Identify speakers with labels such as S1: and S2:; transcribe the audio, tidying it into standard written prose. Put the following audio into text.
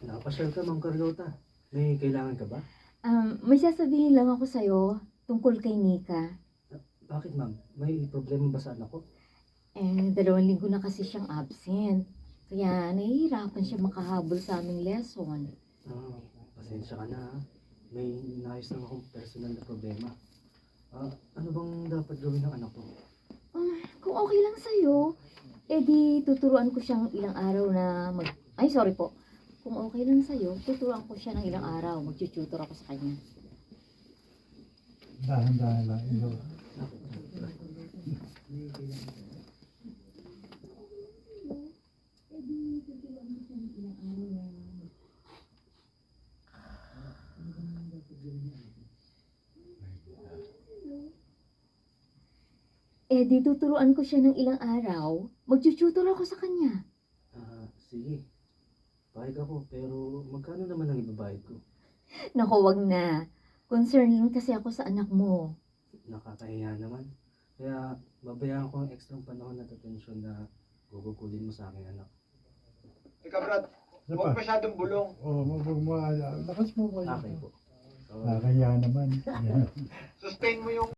S1: Nakapasyal ka, Ma'am Carlota. May kailangan ka ba?
S2: May sasabihin lang ako sa'yo tungkol kay Nika.
S1: Bakit, Ma'am? May problema ba sa anak ko?
S2: 2 linggo na kasi siyang absent. Kaya nahihirapan siya makahabol sa aming lesson.
S1: Ah, pasensya ka na, ha? May nais lang akong personal na problema. Ano bang dapat gawin ng anak ko?
S2: Kung okay lang sa'yo, di tuturuan ko siyang ilang araw na Ay, sorry po. Kung okay lang sa'yo, tuturuan ko siya ng ilang araw. Mag-tutor ako sa kanya.
S3: Dahan-dahan lang. Ilo.
S2: Di tuturuan ko siya ng ilang araw. Mag-tutor ako sa kanya.
S1: Sige. Pahig ako, pero magkano naman ang ibabayad ko?
S2: Naku, wag na. Concern lang kasi ako sa anak mo.
S1: Nakakahiya naman. Kaya babayaan ko ang ekstrang panahon at atensyon na gugugulin mo sa aking anak.
S4: Ika Brad,
S3: Ano
S4: huwag
S3: pa?
S4: masyadong bulong.
S3: Oo, lakas mo ba?
S1: Okay po.
S3: Nakakaya naman.
S4: Sustain mo yung